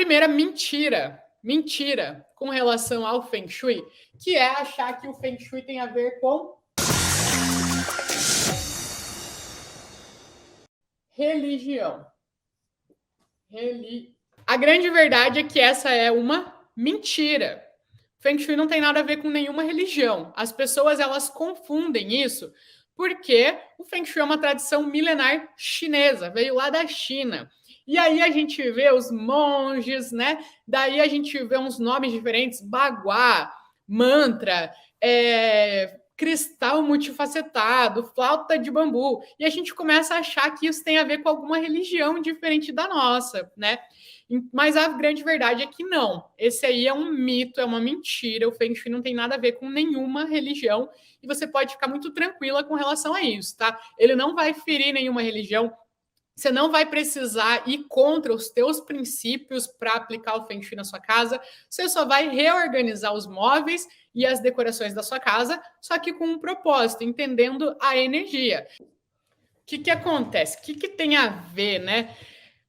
primeira mentira com relação ao Feng Shui, que é achar que o Feng Shui tem a ver com religião. A grande verdade é que essa é uma mentira. Feng Shui não tem nada a ver com nenhuma religião. As pessoas elas confundem isso porque o Feng Shui é uma tradição milenar chinesa, veio lá da China. E aí a gente vê os monges, né? Daí a gente vê uns nomes diferentes, baguá, mantra, cristal multifacetado, flauta de bambu. E a gente começa a achar que isso tem a ver com alguma religião diferente da nossa, né? Mas a grande verdade é que não. Esse aí é um mito, é uma mentira. O Feng Shui não tem nada a ver com nenhuma religião e você pode ficar muito tranquila com relação a isso, tá? Ele não vai ferir nenhuma religião. Você não vai precisar ir contra os teus princípios para aplicar o Feng Shui na sua casa. Você só vai reorganizar os móveis e as decorações da sua casa, só que com um propósito, entendendo a energia. O que acontece? O que tem a ver, né?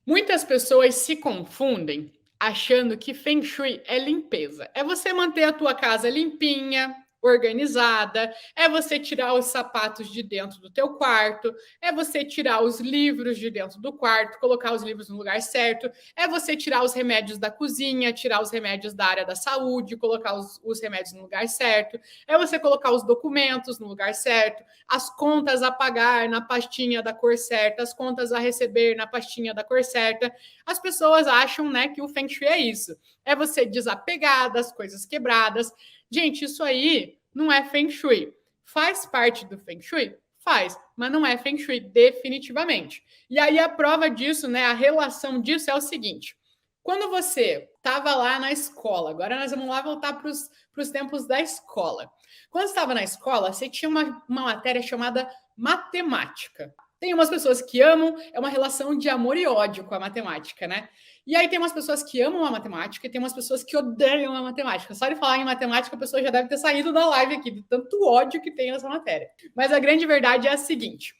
Muitas pessoas se confundem achando que Feng Shui é limpeza. É você manter a tua casa limpinha, organizada, é você tirar os sapatos de dentro do teu quarto, é você tirar os livros de dentro do quarto, colocar os livros no lugar certo, é você tirar os remédios da cozinha, tirar os remédios da área da saúde, colocar os remédios no lugar certo, é você colocar os documentos no lugar certo, as contas a pagar na pastinha da cor certa, as contas a receber na pastinha da cor certa. As pessoas acham, né, que o Feng Shui é isso. É você desapegar das coisas quebradas. Gente, isso aí não é Feng Shui. Faz parte do Feng Shui? Faz, mas não é Feng Shui definitivamente. E aí a prova disso, né, a relação disso é o seguinte. Quando você estava lá na escola, agora nós vamos lá voltar para os tempos da escola. Quando você estava na escola, você tinha uma matéria chamada matemática. Tem umas pessoas que amam, é uma relação de amor e ódio com a matemática, né? E aí tem umas pessoas que amam a matemática e tem umas pessoas que odeiam a matemática. Só de falar em matemática, a pessoa já deve ter saído da live aqui, de tanto ódio que tem nessa matéria. Mas a grande verdade é a seguinte.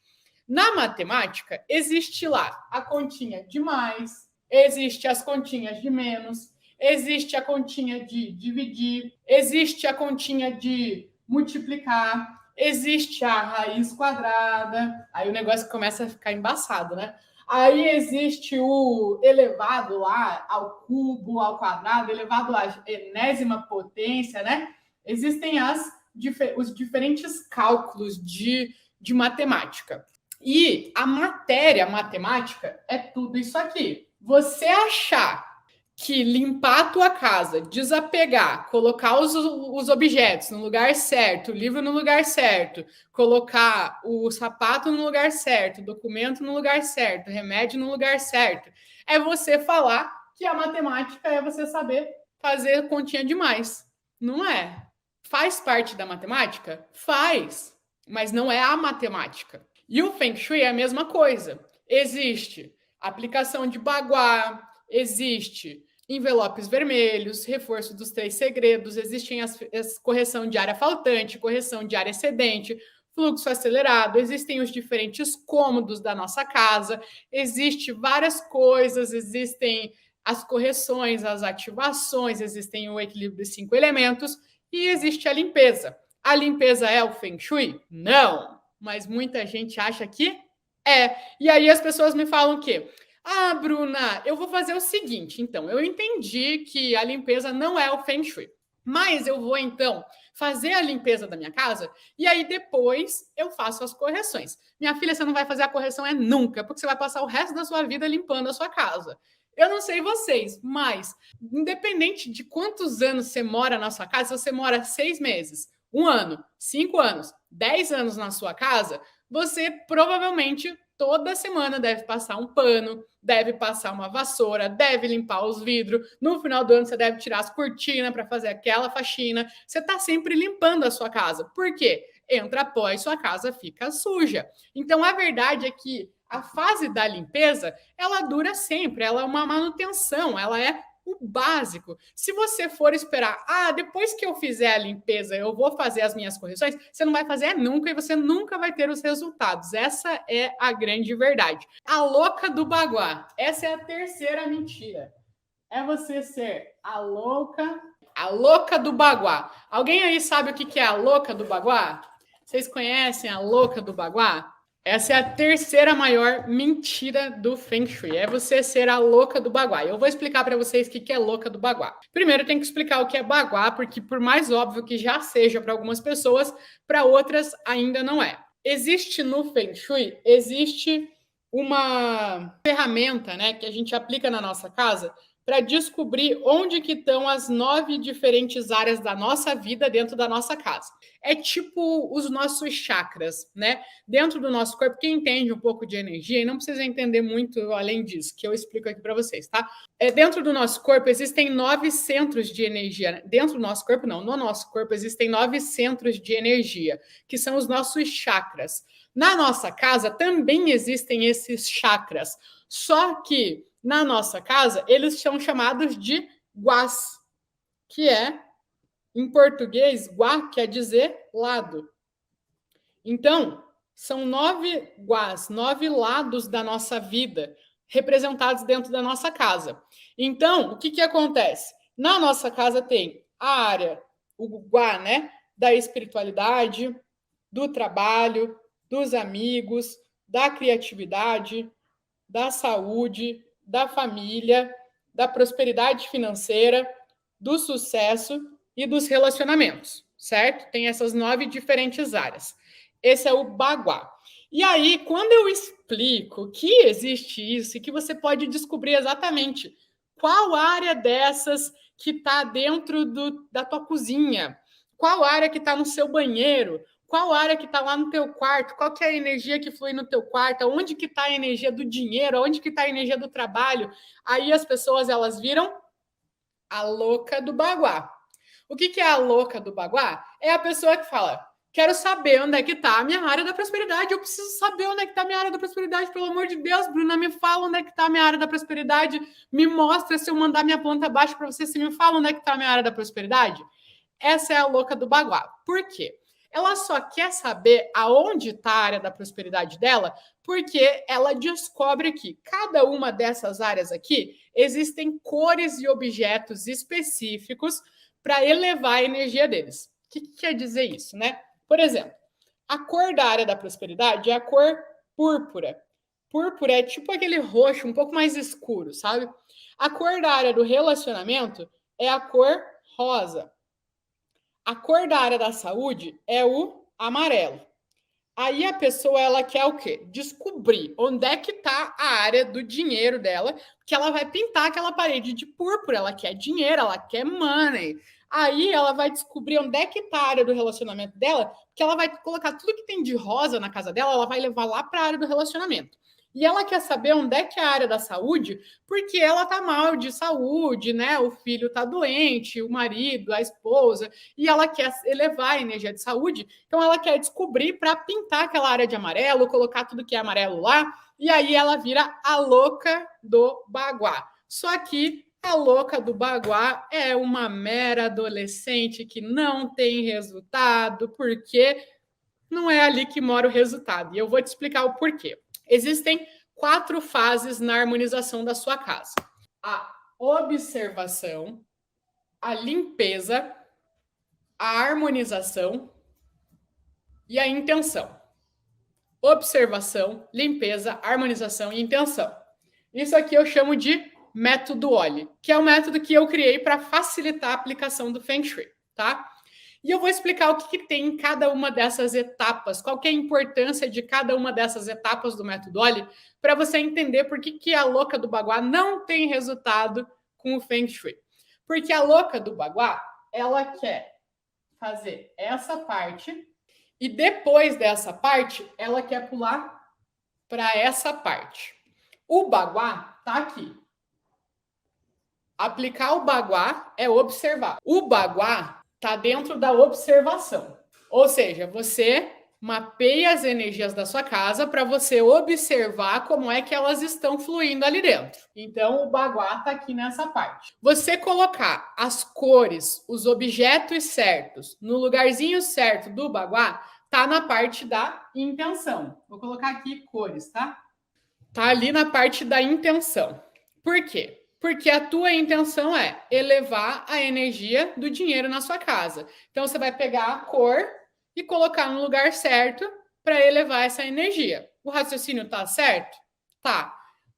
Na matemática, existe lá a continha de mais, existe as continhas de menos, existe a continha de dividir, existe a continha de multiplicar, existe a raiz quadrada, aí o negócio começa a ficar embaçado, né? Aí existe o elevado lá ao cubo, ao quadrado, elevado à enésima potência, né? Existem os diferentes cálculos de matemática. E a matéria matemática é tudo isso aqui. Você achar que limpar a tua casa, desapegar, colocar os objetos no lugar certo, o livro no lugar certo, colocar o sapato no lugar certo, o documento no lugar certo, o remédio no lugar certo, é você falar que a matemática é você saber fazer continha demais. Não é. Faz parte da matemática? Faz, mas não é a matemática. E o Feng Shui é a mesma coisa. Existe aplicação de baguá, existe envelopes vermelhos, reforço dos 3 segredos, existem as correção de área faltante, correção de área excedente, fluxo acelerado, existem os diferentes cômodos da nossa casa, existe várias coisas, existem as correções, as ativações, existem o equilíbrio dos 5 elementos e existe a limpeza. A limpeza é o Feng Shui? Não, mas muita gente acha que é. E aí as pessoas me falam que ah, Bruna, eu vou fazer o seguinte, então, eu entendi que a limpeza não é o Feng Shui, mas eu vou, então, fazer a limpeza da minha casa e aí depois eu faço as correções. Minha filha, você não vai fazer a correção nunca, porque você vai passar o resto da sua vida limpando a sua casa. Eu não sei vocês, mas independente de quantos anos você mora na sua casa, se você mora 6 meses, 1 ano, 5 anos, 10 anos na sua casa, você provavelmente toda semana deve passar um pano, deve passar uma vassoura, deve limpar os vidros. No final do ano, você deve tirar as cortinas para fazer aquela faxina. Você está sempre limpando a sua casa. Por quê? Entra pó e sua casa fica suja. Então, a verdade é que a fase da limpeza, ela dura sempre. Ela é uma manutenção, ela é o básico. Se você for esperar, depois que eu fizer a limpeza, eu vou fazer as minhas correções, você não vai fazer nunca e você nunca vai ter os resultados. Essa é a grande verdade. A louca do baguá. Essa é a terceira mentira. é você ser a louca do baguá. Alguém aí sabe o que é a louca do baguá? Vocês conhecem a louca do baguá? Essa é a terceira maior mentira do Feng Shui. É você ser a louca do baguá. Eu vou explicar para vocês o que é louca do baguá. Primeiro, tem que explicar o que é baguá, porque por mais óbvio que já seja para algumas pessoas, para outras ainda não é. Existe no Feng Shui, existe uma ferramenta, né, que a gente aplica na nossa casa para descobrir onde que estão as 9 diferentes áreas da nossa vida dentro da nossa casa. É tipo os nossos chakras, né? Dentro do nosso corpo, quem entende um pouco de energia, e não precisa entender muito além disso, que eu explico aqui para vocês, tá? Dentro do nosso corpo existem 9 centros de energia. Dentro do nosso corpo, não, no nosso corpo existem 9 centros de energia, que são os nossos chakras. Na nossa casa também existem esses chakras, só que na nossa casa, eles são chamados de guás, que é, em português, guá quer dizer lado. Então, são 9 guás, 9 lados da nossa vida, representados dentro da nossa casa. Então, o que acontece? Na nossa casa tem a área, o guá, né, da espiritualidade, do trabalho, dos amigos, da criatividade, da saúde, da família, da prosperidade financeira, do sucesso e dos relacionamentos, certo? Tem essas 9 diferentes áreas. Esse é o baguá. E aí, quando eu explico que existe isso e que você pode descobrir exatamente qual área dessas que está dentro da tua cozinha, qual área que está no seu banheiro, qual área que está lá no teu quarto, qual que é a energia que flui no teu quarto, onde que está a energia do dinheiro, onde que está a energia do trabalho. Aí as pessoas, elas viram a louca do baguá. O que é a louca do baguá? É a pessoa que fala, quero saber onde é que está a minha área da prosperidade, eu preciso saber onde é que está a minha área da prosperidade, pelo amor de Deus, Bruna, me fala onde é que está a minha área da prosperidade, me mostra se eu mandar minha planta abaixo para você, se me fala onde é que está a minha área da prosperidade. Essa é a louca do baguá. Por quê? Ela só quer saber aonde está a área da prosperidade dela, porque ela descobre que cada uma dessas áreas aqui existem cores e objetos específicos para elevar a energia deles. O que quer dizer isso, né? Por exemplo, a cor da área da prosperidade é a cor púrpura. Púrpura é tipo aquele roxo um pouco mais escuro, sabe? A cor da área do relacionamento é a cor rosa. A cor da área da saúde é o amarelo. Aí a pessoa, ela quer o quê? Descobrir onde é que está a área do dinheiro dela, que ela vai pintar aquela parede de púrpura, ela quer dinheiro, ela quer money. Aí ela vai descobrir onde é que está a área do relacionamento dela, que ela vai colocar tudo que tem de rosa na casa dela, ela vai levar lá para a área do relacionamento. E ela quer saber onde é que é a área da saúde, porque ela tá mal de saúde, né? O filho tá doente, o marido, a esposa, e ela quer elevar a energia de saúde, então ela quer descobrir para pintar aquela área de amarelo, colocar tudo que é amarelo lá, e aí ela vira a louca do baguá. Só que a louca do baguá é uma mera adolescente que não tem resultado, porque não é ali que mora o resultado. E eu vou te explicar o porquê. Existem 4 fases na harmonização da sua casa: a observação, a limpeza, a harmonização e a intenção. Observação, limpeza, harmonização e intenção. Isso aqui eu chamo de método OLI, que é o método que eu criei para facilitar a aplicação do Feng Shui, tá? E eu vou explicar o que tem em cada uma dessas etapas, qual que é a importância de cada uma dessas etapas do método OLI, para você entender por que a louca do baguá não tem resultado com o Feng Shui. Porque a louca do baguá, ela quer fazer essa parte, e depois dessa parte, ela quer pular para essa parte. O baguá tá aqui. Aplicar o baguá é observar. O baguá está dentro da observação. Ou seja, você mapeia as energias da sua casa para você observar como é que elas estão fluindo ali dentro. Então, o baguá está aqui nessa parte. Você colocar as cores, os objetos certos, no lugarzinho certo do baguá, tá na parte da intenção. Vou colocar aqui cores, tá? Tá ali na parte da intenção. Por quê? Porque a tua intenção é elevar a energia do dinheiro na sua casa. Então você vai pegar a cor e colocar no lugar certo para elevar essa energia. O raciocínio tá certo? Tá.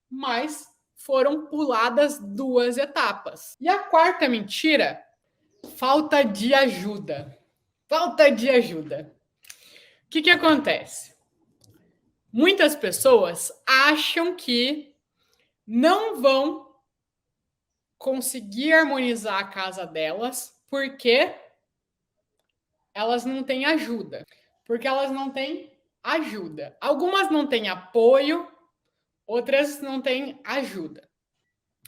Mas foram puladas 2 etapas. E a quarta mentira, falta de ajuda. Falta de ajuda. O que acontece? Muitas pessoas acham que não vão conseguir harmonizar a casa delas porque elas não têm ajuda. Porque elas não têm ajuda. Algumas não têm apoio, outras não têm ajuda.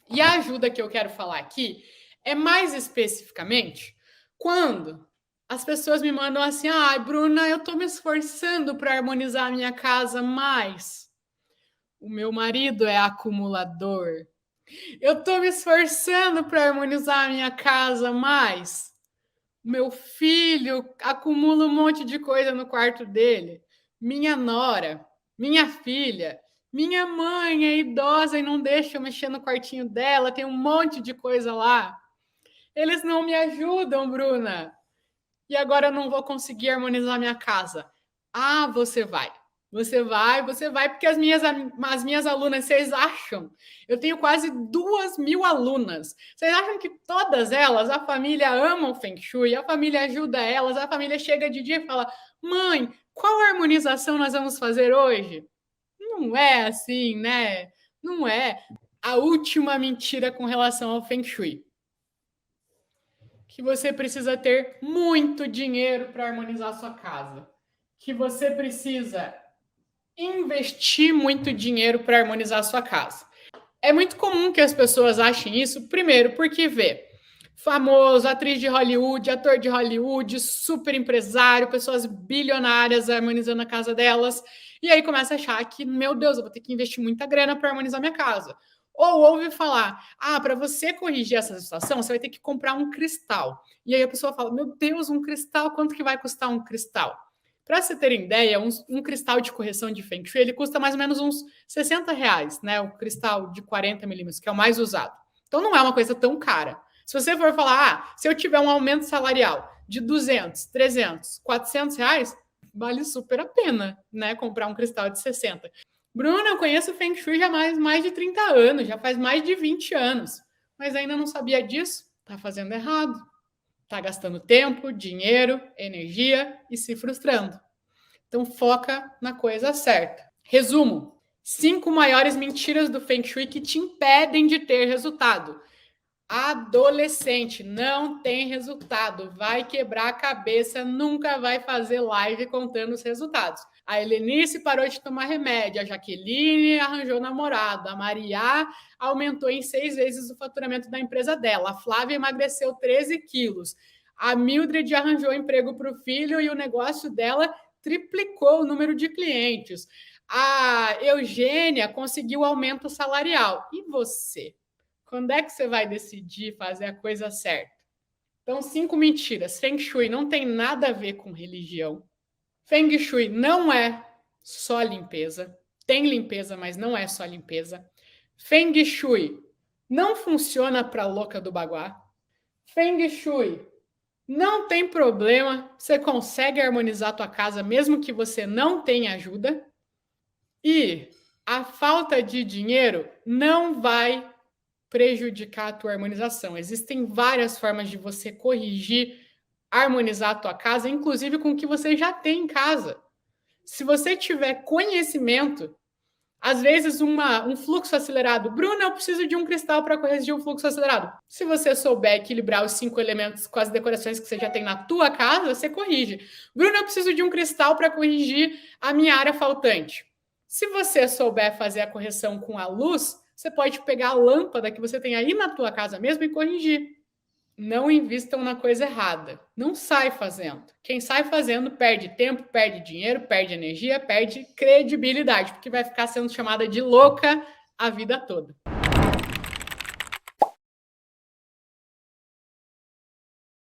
E a ajuda que eu quero falar aqui é mais especificamente quando as pessoas me mandam assim: ai, Bruna, eu tô me esforçando para harmonizar a minha casa, mas o meu marido é acumulador. Eu tô me esforçando para harmonizar a minha casa, mas meu filho acumula um monte de coisa no quarto dele. Minha nora, minha filha, minha mãe é idosa e não deixa eu mexer no quartinho dela, tem um monte de coisa lá. Eles não me ajudam, Bruna. E agora eu não vou conseguir harmonizar minha casa. Ah, você vai. Você vai, porque as minhas alunas, vocês acham? Eu tenho quase 2.000 alunas. Vocês acham que todas elas, a família ama o Feng Shui, a família ajuda elas, a família chega de dia e fala: mãe, qual harmonização nós vamos fazer hoje? Não é assim, né? Não é. A última mentira com relação ao Feng Shui: que você precisa ter muito dinheiro para harmonizar a sua casa. Que você precisa investir muito dinheiro para harmonizar a sua casa. É muito comum que as pessoas achem isso, primeiro, porque vê famoso, atriz de Hollywood, ator de Hollywood, super empresário, pessoas bilionárias harmonizando a casa delas, e aí começa a achar que, meu Deus, eu vou ter que investir muita grana para harmonizar minha casa. Ou ouve falar: ah, para você corrigir essa situação, você vai ter que comprar um cristal. E aí a pessoa fala: meu Deus, um cristal, quanto que vai custar um cristal? Para você ter ideia, um cristal de correção de Feng Shui, ele custa mais ou menos uns R$ 60, né? O cristal de 40 milímetros, que é o mais usado. Então não é uma coisa tão cara. Se você for falar: ah, se eu tiver um aumento salarial de 200, 300, R$ 400, vale super a pena, né? Comprar um cristal de 60. Bruna, eu conheço o Feng Shui já mais de 30 anos, já faz mais de 20 anos, mas ainda não sabia disso? Tá fazendo errado. Tá gastando tempo, dinheiro, energia e se frustrando. Então foca na coisa certa. Resumo: 5 maiores mentiras do Feng Shui que te impedem de ter resultado. Adolescente não tem resultado, vai quebrar a cabeça, nunca vai fazer live contando os resultados. A Helenice parou de tomar remédio, a Jaqueline arranjou namorado, a Maria aumentou em 6 vezes o faturamento da empresa dela, a Flávia emagreceu 13 quilos, a Mildred arranjou emprego para o filho e o negócio dela triplicou o número de clientes, a Eugênia conseguiu aumento salarial. E você? Quando é que você vai decidir fazer a coisa certa? Então, 5 mentiras. Feng Shui não tem nada a ver com religião. Feng Shui não é só limpeza. Tem limpeza, mas não é só limpeza. Feng Shui não funciona para louca do baguá. Feng Shui não tem problema. Você consegue harmonizar a tua casa mesmo que você não tenha ajuda. E a falta de dinheiro não vai prejudicar a tua harmonização. Existem várias formas de você corrigir, harmonizar a tua casa, inclusive com o que você já tem em casa. Se você tiver conhecimento, às vezes um fluxo acelerado. Bruna, eu preciso de um cristal para corrigir um fluxo acelerado. Se você souber equilibrar os 5 elementos com as decorações que você já tem na tua casa, você corrige. Bruna, eu preciso de um cristal para corrigir a minha área faltante. Se você souber fazer a correção com a luz, você pode pegar a lâmpada que você tem aí na tua casa mesmo e corrigir. Não invistam na coisa errada. Não sai fazendo. Quem sai fazendo perde tempo, perde dinheiro, perde energia, perde credibilidade, porque vai ficar sendo chamada de louca a vida toda.